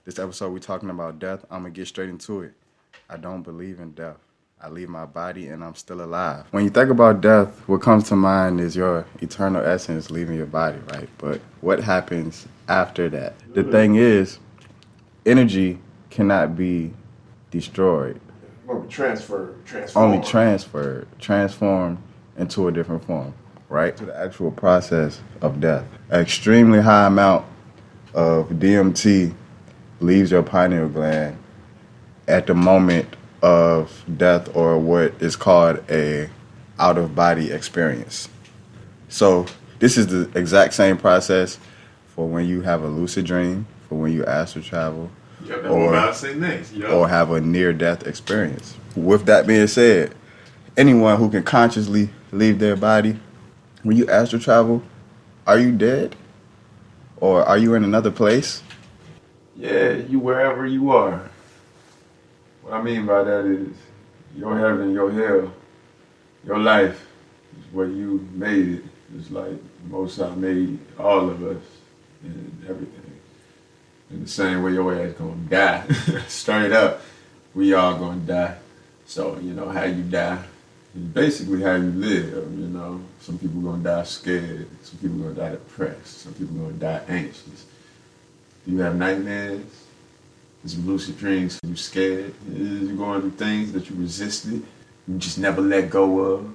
This episode we're talking about death. I'm gonna get straight into it. I don't believe in death. I leave my body and I'm still alive. When you think about death, what comes to mind is your eternal essence leaving your body, right? But what happens after that? The thing is, energy cannot be destroyed, Well, only transform. transferred, transformed into a different form, right? To the actual process of death. An extremely high amount of DMT leaves your pineal gland at the moment of death, or what is called a out of body experience. So this is the exact same process for when you have a lucid dream, for when you astral travel, Yep, that's what I'm or about to say next. Yep. or have a near death experience. With that being said, anyone who can consciously leave their body, when you astral travel, are you dead? Or are you in another place? Yeah, you wherever you are. What I mean by that is your heaven, your hell, your life is where you made it. It's like Most High made all of us and everything. In the same way your ass gonna die. Straight up. We all gonna die. So, how you die is basically how you live. Some people gonna die scared. Some people gonna die depressed. Some people gonna die anxious. Do you have nightmares? Some lucid dreams? You scared? You going through things that you resisted? You just never let go of?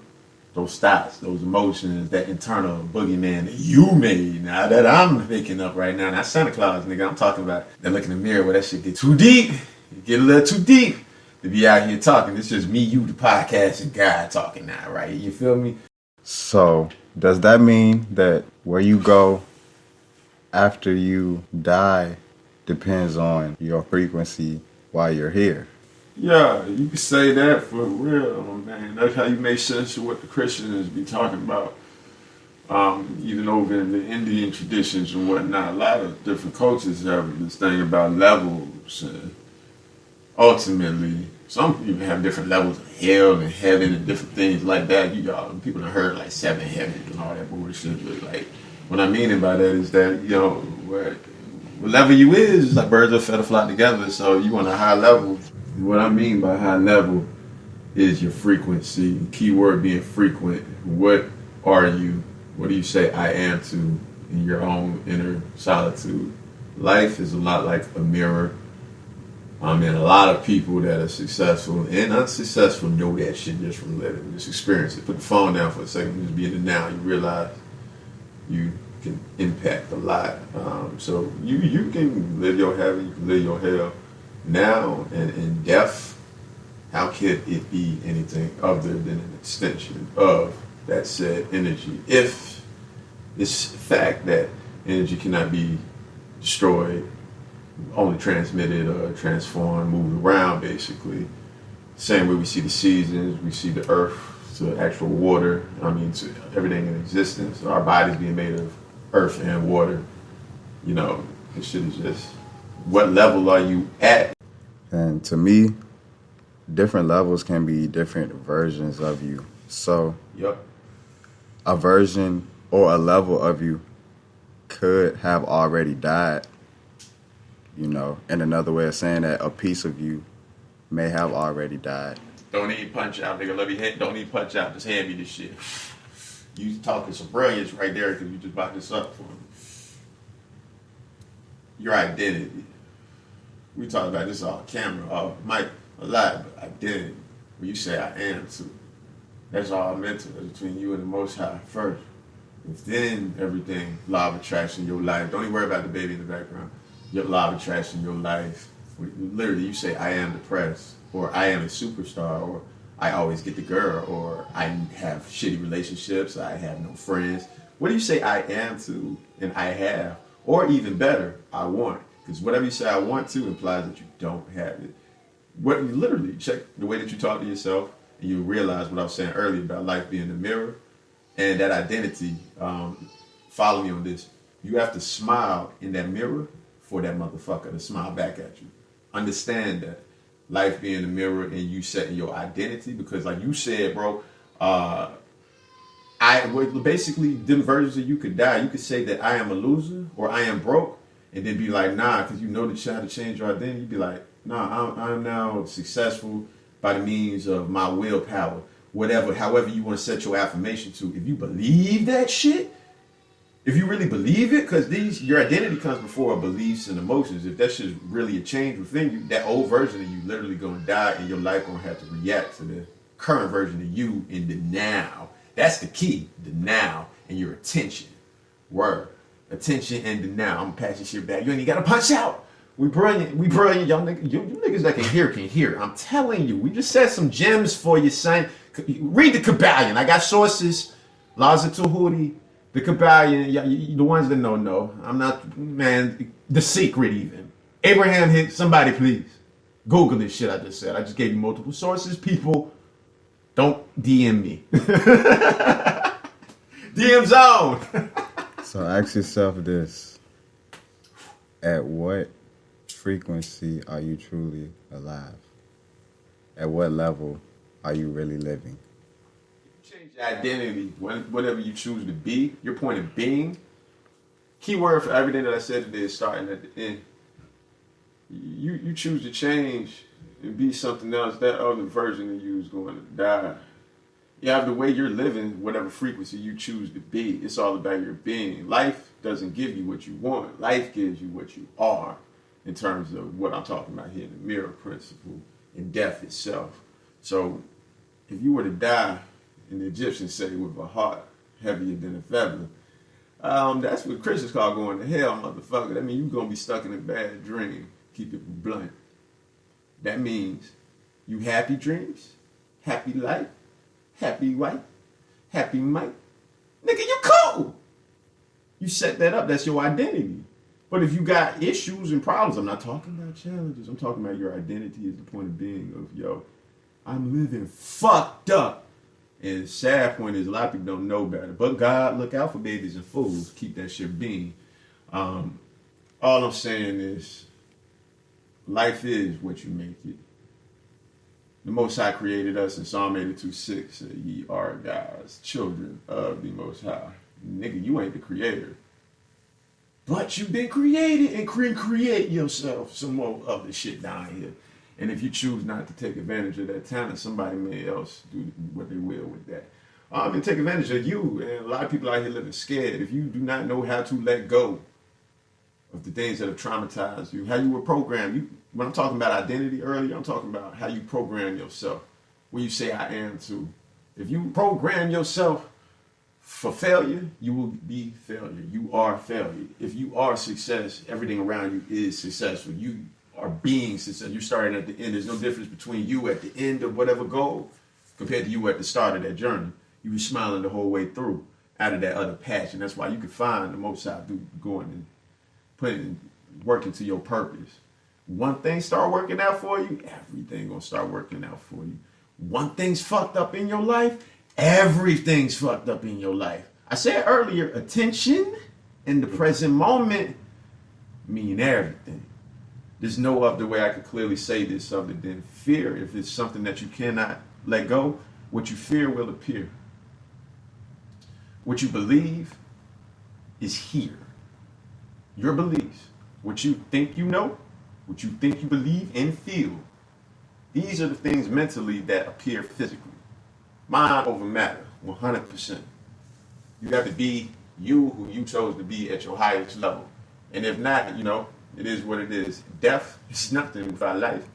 Those thoughts, those emotions, that internal boogeyman that you made now that I'm picking up right now. Not Santa Claus, nigga. I'm talking about that look in the mirror where that shit get too deep. Get a little too deep to be out here talking. It's just me, you, the podcast, and God talking now, right? You feel me? So, does that mean that where you go after you die depends on your frequency while you're here? Yeah, you can say that for real, man. That's how you make sense of what the Christians be talking about. Even over in the Indian traditions and whatnot, a lot of different cultures have this thing about levels. And ultimately, some people have different levels of hell and heaven and different things like that. People have heard like seven heavens and all that bullshit. But like, what I mean by that is that, what level you is like birds of a feather flock together. So you on a high level. What I mean by high level is your frequency. Keyword being frequent. What are you? What do you say I am to in your own inner solitude? Life is a lot like a mirror. And a lot of people that are successful and unsuccessful know that shit just from living, just experience it. Put the phone down for a second, just be in the now. You realize you can impact a lot. So you can live your heaven, you can live your hell now, and in death. How could it be anything other than an extension of that said energy? If it's a fact that energy cannot be destroyed, only transmitted or transformed, moved around, basically. Same way we see the seasons, we see the earth to actual water, to everything in existence. Our bodies being made of earth and water. This shit is just, what level are you at? And to me, different levels can be different versions of you. So, Yep. a version or a level of you could have already died. And another way of saying that, a piece of you may have already died. Don't need punch out, nigga. Let me hit. Don't need punch out. Just hand me this shit. You talking some brilliance right there because you just brought this up for me. Your identity. We talk about this off camera, mic, a lot, but identity. When you say I am too, that's all mental. That's between you and the Most High first. If then everything, law of attraction, your life. Don't even worry about the baby in the background. Your law of attraction, your life. Literally, you say I am depressed, or I am a superstar, or I always get the girl, or I have shitty relationships, I have no friends. What do you say I am to and I have? Or even better, I want. Because whatever you say I want to implies that you don't have it. What you literally check the way that you talk to yourself, and you realize what I was saying earlier about life being a mirror and that identity. Follow me on this. You have to smile in that mirror for that motherfucker to smile back at you. Understand that life being a mirror and you setting your identity, because like you said, bro, basically them versions of you could die. You could say that I am a loser or I am broke, and then be like, nah, because you know that you had to change your identity. You'd be like, nah, I'm now successful by the means of my willpower, whatever, however you want to set your affirmation to. If you believe that shit, if you really believe it, because your identity comes before beliefs and emotions. If that shit's really a change within you, that old version of you literally gonna die, and your life gonna have to react to the current version of you in the now. That's the key, the now, and your attention. Word. Attention and the now. I'm gonna pass your shit back. You ain't gotta punch out. We brilliant, y'all niggas. You niggas that can hear. I'm telling you, we just said some gems for you, son. Read the Kabbalion. I got sources. Laza Tuhudi, the Kabbalion, the ones that know. I'm not, man, the secret even. Abraham hit, somebody please. Google this shit I just said. I just gave you multiple sources. People, don't DM me. DM zone. So ask yourself this. At what frequency are you truly alive? At what level are you really living? Change your identity, whatever you choose to be, your point of being. Keyword for everything that I said today is starting at the end. You choose to change and be something else, that other version of you is going to die. You have the way you're living, whatever frequency you choose to be. It's all about your being. Life doesn't give you what you want. Life gives you what you are, in terms of what I'm talking about here, the mirror principle and death itself. So if you were to die, and the Egyptians say with a heart heavier than a feather, that's what Christians call going to hell, motherfucker. That means you're going to be stuck in a bad dream. Keep it blunt. That means you happy dreams, happy life, happy wife, happy Mike. Nigga, you cool. You set that up. That's your identity. But if you got issues and problems, I'm not talking about challenges. I'm talking about your identity as the point of being of, yo, I'm living fucked up. And the sad point is a lot of people don't know better. But God, look out for babies and fools. Keep that shit being. All I'm saying is life is what you make it. The Most High created us in Psalm 82:6. Ye are God's children of the Most High. Nigga, you ain't the creator. But you've been created and create yourself some more other shit down here. And if you choose not to take advantage of that talent, somebody may else do what they will with that. And take advantage of you. And a lot of people out here living scared. If you do not know how to let go of the things that have traumatized you, how you were programmed. When I'm talking about identity earlier, I'm talking about how you program yourself. When you say I am to. If you program yourself for failure, you will be failure. You are failure. If you are success, everything around you is successful. You are being successful. You're starting at the end. There's no difference between you at the end of whatever goal compared to you at the start of that journey. You were smiling the whole way through out of that other passion. That's why you can find the Most High going and putting working to your purpose. One thing start working out for you, everything gonna start working out for you. One thing's fucked up in your life, everything's fucked up in your life. I said earlier, attention in the present moment mean everything. There's no other way I could clearly say this other than fear. If it's something that you cannot let go, what you fear will appear. What you believe is here. Your beliefs, what you think you know, what you think you believe and feel. These are the things mentally that appear physically. Mind over matter, 100%. You have to be you who you chose to be at your highest level. And if not, it is what it is. Death is nothing without life.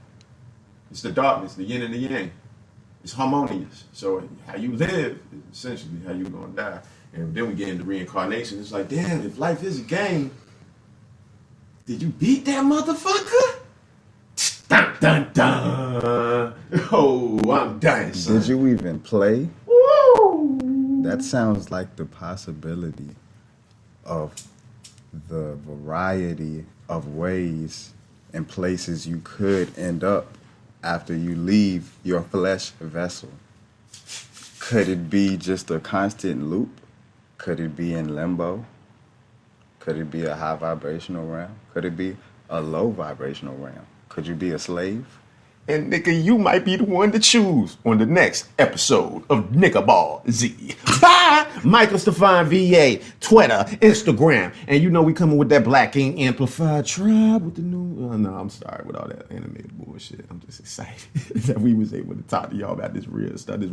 It's the darkness, the yin and the yang. It's harmonious. So how you live is essentially how you're going to die. And then we get into reincarnation. It's like, damn, if life is a game, did you beat that motherfucker? Dun, dun, dun. Oh, I'm dying, son. Did you even play? Woo! That sounds like the possibility of the variety of ways and places you could end up after you leave your flesh vessel. Could it be just a constant loop? Could it be in limbo? Could it be a high vibrational realm? Could it be a low vibrational realm? Could you be a slave And nigga, you might be the one to choose on the next episode of Nigga Ball Z. Bye! Michael Stefan VA, Twitter, Instagram. And you know we coming with that Black Ink Amplified Tribe with the new... Oh, no, I'm sorry with all that animated bullshit. I'm just excited that we was able to talk to y'all about this real stuff. This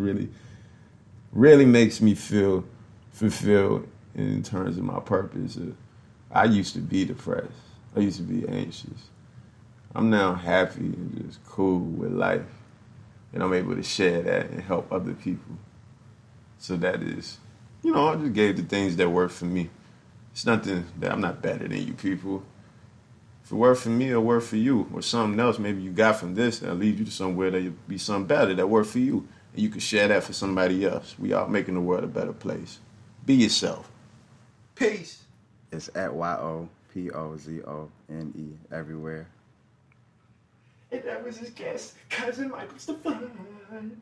really makes me feel fulfilled in terms of my purpose. I used to be depressed. I used to be anxious. I'm now happy and just cool with life. And I'm able to share that and help other people. So that is, I just gave the things that work for me. It's nothing that I'm not better than you people. If it worked for me, it'll work for you. Or something else maybe you got from this that'll lead you to somewhere that'll be something better that work for you. And you can share that for somebody else. We all making the world a better place. Be yourself. Peace. It's at YOPOZONE everywhere. And that was his guest, Cousin Michael Stefan.